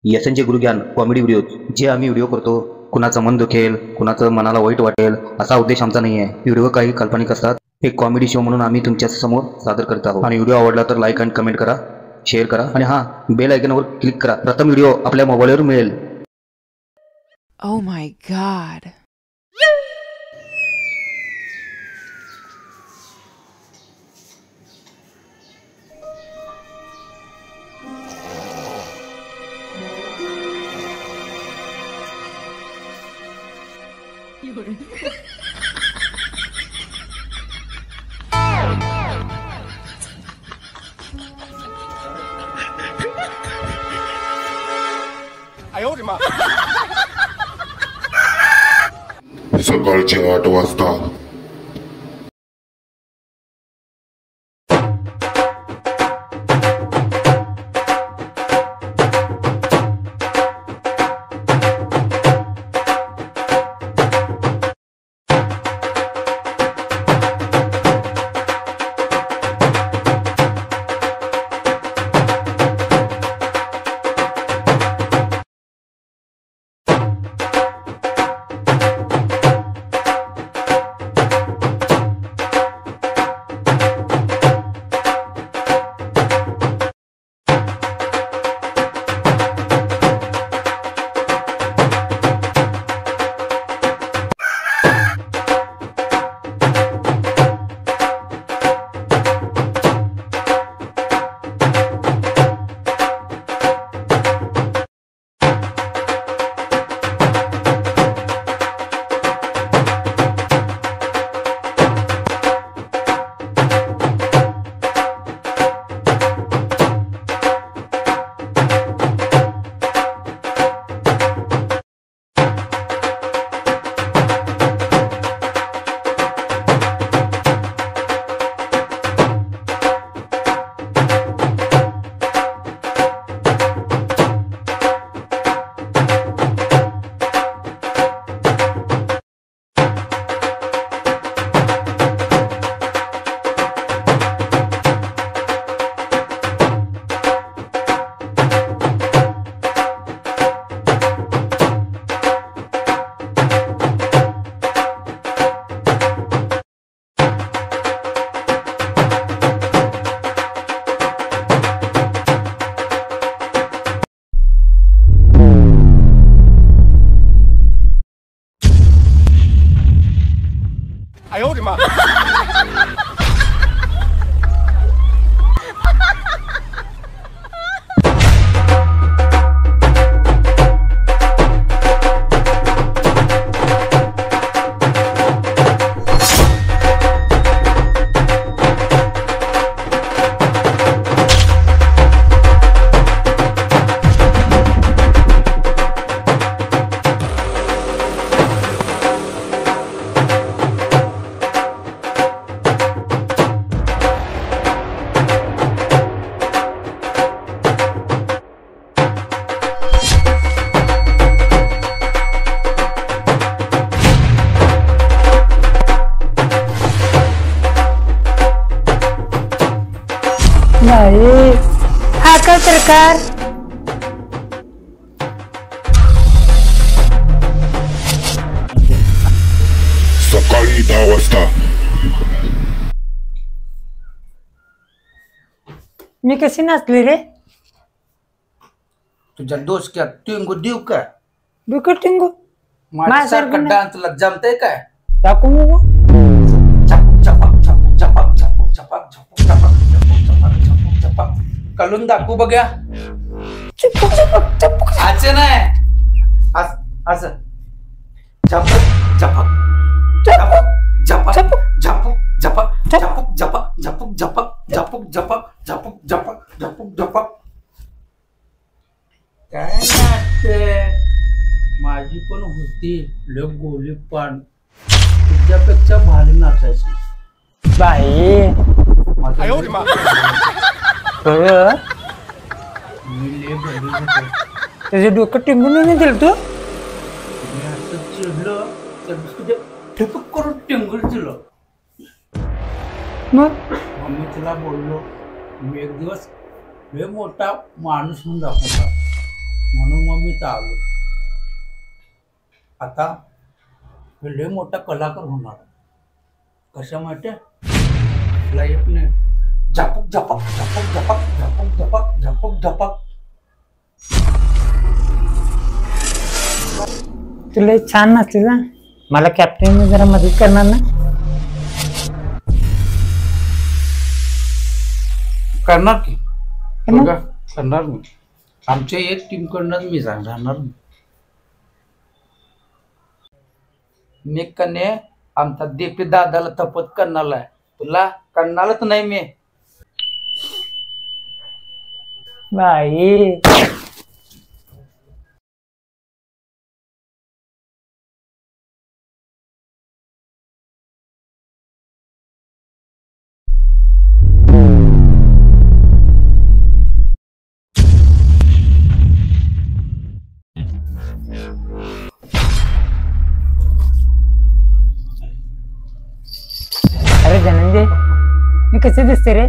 यशनचे गुरुज्ञान comedy video जे आम्ही video करतो, कुणाचं मन दुखेल, कुणाचं मनाला वाईट वाटेल असा उद्देश आमचा नाही आहे. व्हिडिओ काही काल्पनिक असतात. एक कॉमेडी शो म्हणून आम्ही तुमच्या समोर सादर करत आहोत. आणि व्हिडिओ आवडला तर लाईक आणि कमेंट करा, शेअर करा आणि हां, बेल आयकॉनवर क्लिक करा. प्रथम व्हिडिओ आपल्या मोबाईलवर मिळेल. Oh my God. सकाळचे 8 वाजता नाही हा का प्रकार सकाळी 10 वाजता मी कशी नाचली रे तुझ्या डोसक्यात टिंगू देऊ का डोकं टिंगू माझ्यासारखं डान्सला जमतंय काय टाकू मग झपक झपक झपक झपक झपक झपक झपक झपक झपक झपक झपक कलून दाखवू बघ्या चुपक चुपक चुपक असं नाही असं झपक झपक झपक झपक झपक झपक झपक झपक झपक झपक झपक झपक झपक झपक झपक काय नाचते माझी पण होती लोक गोली पण तुझ्यापेक्षा भारी नाचायची बाई मी लय भारी होतो त्याचे डोकं टिंगून नाही दिलं तू मी असं चिडलं तर तुझ्या ठिपक करून टिंगल दिलं मग मी तुला बोललो मी एक दिवस लय मोठा माणूस होऊन दाखवला म्हणून मी तर आलो. आता मी लय मोठा कलाकार होणार. कशा माहिती तुला येत नाही. झपक झपक झपक झपक झपक झपक झपक झपक. तुला छान नसते ना, मला कॅप्टन जरा मदत करणार ना? करणार की करणार? बघा, करणार मी. आमच्या एक टीम कडनं मी राहणार मी. मी कने आमचा देपी दादाला तपत करणार आहे. तुला करणारच नाही मी. बाई अरे धनंजय, मी कसे दिसते रे?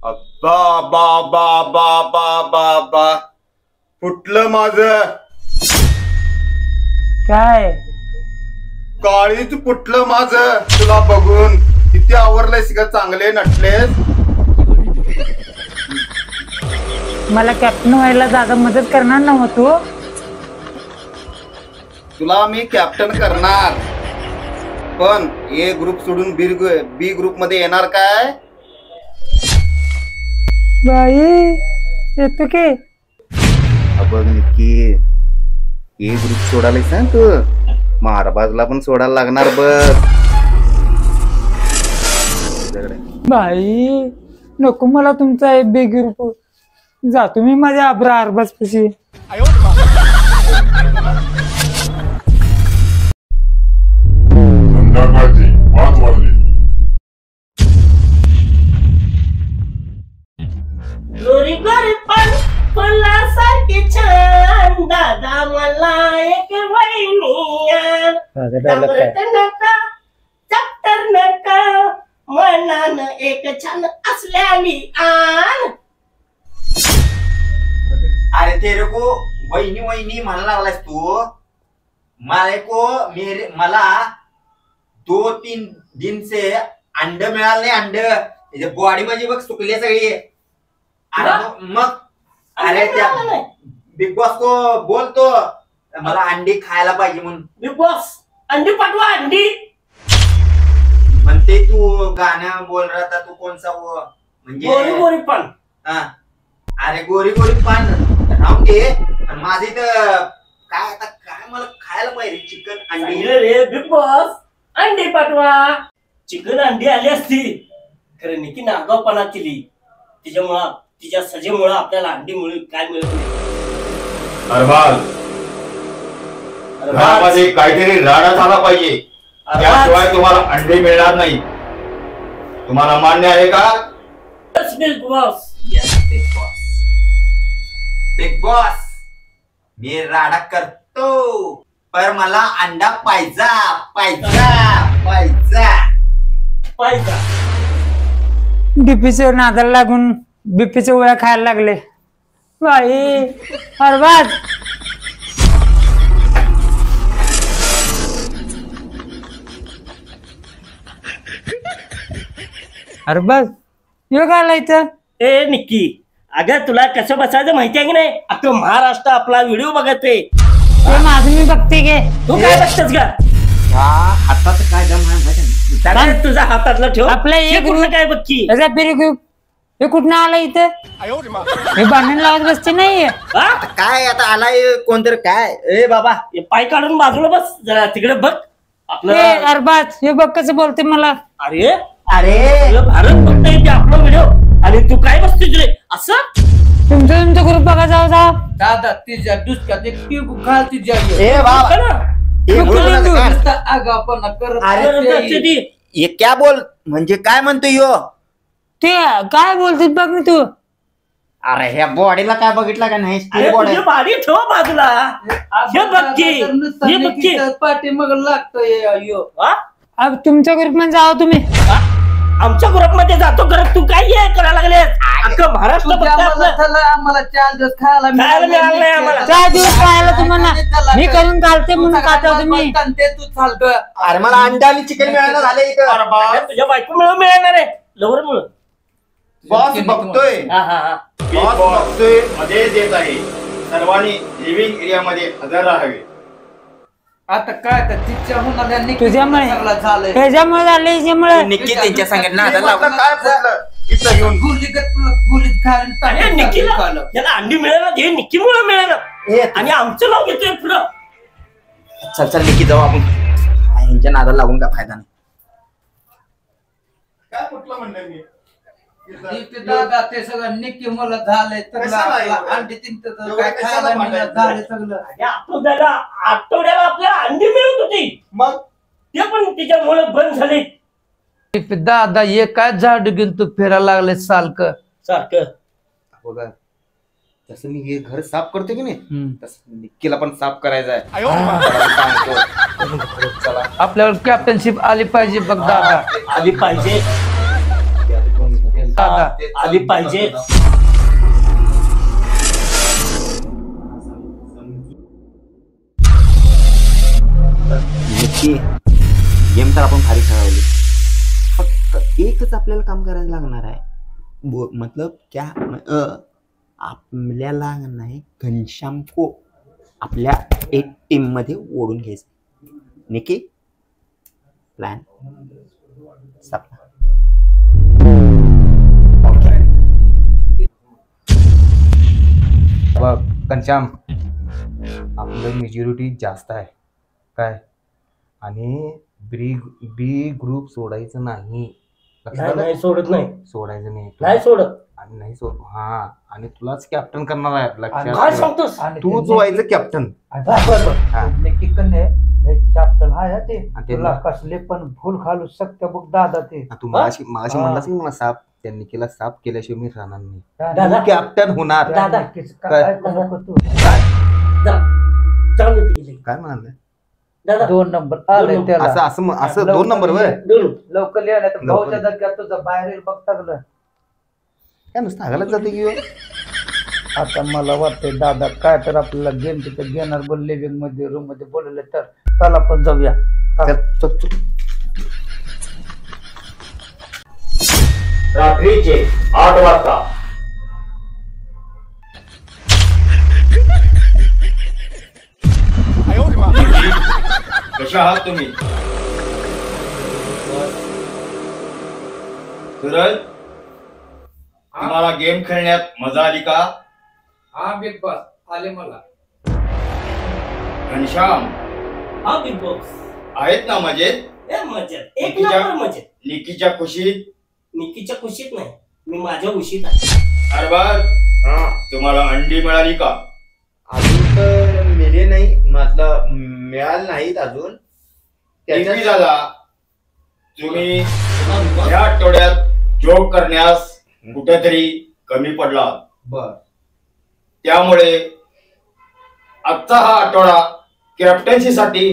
अब्बा बा बा बा बा बा बा फुटलं माझं. काय काळीच फुटलं माझं. तुला बघून किती आवरलंयस का, चांगले नटलेस. मला कॅप्टन व्हायला दादा मदत करणार ना तू? तुला मी कॅप्टन करणार, पण ए ग्रुप सोडून बी ग्रुप मध्ये येणार काय? बाई येतो की. बघ नक्की ए ग्रुप सोडायला सांग तू. महाराबाजला पण सोडायला लागणार बघ. बाई नको मला तुमचा एक बेगी रूप. जातो मी माझ्या आब्रा अरबाज पशी. संध्याकाळचे 5 वाजले. गोरी गोरी पण फुलासारखी छान दादा मला एक वहिनी आण. नम्रता नका चप्टर नका मनानं एक छान असल्याली आण. अरे तेरे को वहिनी वहिनी म्हणायला लागलास तू. मला 2-3 दिन से अंड मिळालं नाही. अंड बॉडी माझी बघ सुकली सगळी. मग अरे त्या बिग बॉस को बोलतो मला अंडी खायला पाहिजे म्हणून. बिग बॉस अंडी पाठवा अंडी. म्हणते तू गाणं बोल रहा था तू कौन सा वो गोरी म्हणजे गोरी पण हा. अरे गोरी गोरी पान राहून दे. माझी तर काय आता काय मला खायला पाहिजे चिकन अंडी. सांगितलं रे बिग बॉस अंडी पाठवा. चिकन अंडी आली असती खरं निकी नागावपणा केली. तिच्यामुळं तिच्या सजेमुळं आपल्याला अंडी मिळून काय मिळत नाही. अरबाज घरामध्ये काहीतरी राडा झाला पाहिजे, त्याशिवाय तुम्हाला अंडे मिळणार नाही. तुम्हाला मान्य आहे का? Bigg Boss Bigg Boss Bigg Boss मी राडा करतो, पर मला अंडा पाहिजा पाहिजा पाहिजा पाहिजे. बीपीचे नादाला लागून बीपीचे गोळ्या खायला लागले. बाई अरबाज अरबाज यो काय लायचं? ए निक्की अगं तुला कसं बसायचं माहिती आहे की नाही? अख्खं महाराष्ट्र आपला व्हिडिओ बघते. ते माझं मी बघते गे. तू काय बघतेस का? हातात काय दम आहे माहिती आहे? काय तुझा हातातलं ठेव. आपलं हे एक कुठलं काय बघकी? त्याचा पेरी हे कुठनं आलं इथं? हे भांडण लावत बसते नाही. हा? काय आता आलाय कोणतरी काय ए बाबा हे पाय काढून बाजूला बस जरा तिकडे बघ आपलं. अरबाज हे बघ कसं बोलते मला. अरे अरे तुला भारत बघता येते आपला व्हिडिओ आणि तू काय बसतोय रे असं? तुमचा ग्रुप बघा जाऊ जा. दादा तिच्या दुसऱ्यात एक टीक घाल तिच्या ए बाबा बघ ना. हे बोलू नका. नुसता आगाऊपणा करत अरे बरं असते. बघते ती. हे क्या बोल म्हणजे काय म्हणतो यो? ते काय बोलते बघ ना तू. अरे ह्या बॉडीला काय बघितलं का नाही? अरे बॉडी तुझी बाडी ठेव बाजूला. हे बघ की. हे बघ की. पाठी मग लागतोय अयो. हा? अब तुमच्या ग्रुप मध्ये जाओ तुम्ही. आमच्या ग्रुप मध्ये जातो करत तू काय हे करायला लागले अख्खं महाराष्ट्र बघतंय आपलं. आम्हाला 4 दिवस खायला खायला मिळालं नाही आम्हाला. 4 दिवस खायला तुम्हाला मी करून घालते म्हणून खाता तुम्ही. तू चालत अरे मला अंडा आणि चिकन मिळायला झाले इथं. अरे तुझ्या बायको मिळणार आहे लवर मुळे. बॉस बघतोय हा हा हा. बॉस बघतोय मध्येच येत आहे. सर्वांनी लिव्हिंग एरिया मध्ये हजर राहावे. आता काय तर तिच्या हुनाऱ्यांनी तुझ्यामुळे झालंय ह्याच्यामुळे झालं ह्याच्यामुळे. निक्की त्यांच्या संघटना आता आता काय फुटलं इथं घेऊन गुलीत अरे निक्कीला खायला याला अंडी मिळालं हे निक्कीमुळे मिळालं आणि आमचं नाव घेतोय पुढं. चल चल निक्की जाऊ आपण यांच्या नादाला लागून काय फायदा नाही. काय फुटलं म्हणलं मी दादा ते सगळं निक्की मला झालंय कशाला सगळं एवढं? अंडी तिंत एवढं काय कशाला खायला भांडायचं? झालं सगळं. अरे आठवड्याला आपल्याला अंडी मिळत होती मग ते पण तिच्यामुळे बंद झाली दादा ये काय झाड घेऊन तू फिरायला लागले सारखं सारखं. बघा तसं मी हे घर साफ करतो की नाही तसं निक्कीला पण साफ करायचं आहे. सांगतो. चला आपल्यावर कॅप्टनशिप आली पाहिजे बघ दादा आली पाहिजे दादा आली पाहिजे. निक्की गेम तर आपण भारी खेळवली फक्त एकच आपल्याला काम करायला लागणार आहे मतलब क्या आपल्याला नाही घनश्याम को आपल्या एक टीम मध्ये ओढून घ्यायचं. निकी प्लॅन सपना. बघ घनश्याम आपलं मेजॉरिटी जास्त आहे काय आणि बी ग्रुप सोडायचं नाही. लक्षात नाही आलं? नाही सोडत नाही सोडायचं नाही नाही सोडत. आणि नाही सोड हा आणि तुलाच कॅप्टन करणार आहे काय लक्षात ठेव. सांगतोस तूच व्हायचं कॅप्टन. हा. निक्की कन्ने कॅप्टन आहे ते आणि ते तुला कसले पण भूल घालू शकते बघ दादा ते तू मागाशी हा. म्हणलास की मला साफ त्यांनी केला साफ केल्याशिवाय मी राहणार नाही. दादा कॅप्टन होणार. दादा. काय ऐकू नको तू चांगलं गेले काय म्हणाल दादा 2 नंबर आले दोन त्याला असं असं असं 2 नंबर वर दोन. लवकर लिहा नाही तर लवकर भाऊच्या दग्यात तुझं बाहेर येईल बघ सगळं. काय नुसतं हागायला जाते की हो? आता मला वाटतंय दादा काय तर आपल्याला गेम तिथे घेणार बोल लिव्हिंग मध्ये रूम मध्ये बोलवलं तर चला पण जाऊया. चल, चल. रात्रीचे 8 वाजता कशा आहात तुम्ही सूरज तुम्हाला गेम खेळण्यात मजा आली का? हा बिग बॉस आले मला घनश्याम हा बिग बॉस आहेत ना मजेत? मजेत एक नंबर मजेत. निकीच्या खुशीत? निकीच्या खुशीत नाही मी माझ्या खुशीत आहे. अरबाज तुम्हाला अंडी मिळाली का? अजून तर मिळे नाही मतलब मिळालं नाहीत अजून. निकी दादा तुम्ही या आठवड्यात जोक करण्यास कुठेतरी कमी पडला. बर त्यामुळे आजचा हा आठवडा कॅप्टन्सीसाठी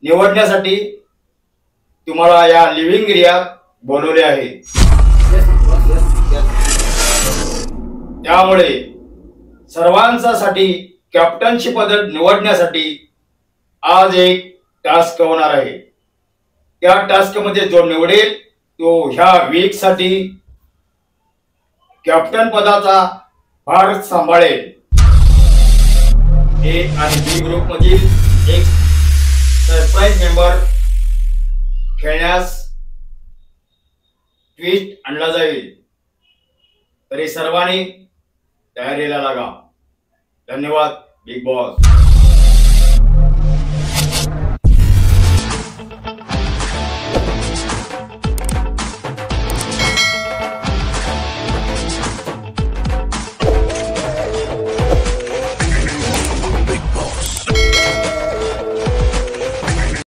निवडण्यासाठी तुम्हाला या लिव्हिंग एरियात बोलवले आहे. त्यामुळे सर्वांसाठी कॅप्टनची पद निवडण्यासाठी आज एक टास्क होणार आहे. त्या टास्क मध्ये जो निवडेल तो ह्या वीक साठी कॅप्टन पदाचा भार सांभाळेल. ए आणि बी ग्रुप मधील एक सरप्राईज मेंबर खेळण्यास ट्विस्ट आणला जाईल. तरी सर्वांनी तयारीला लागा. धन्यवाद बिग बॉस.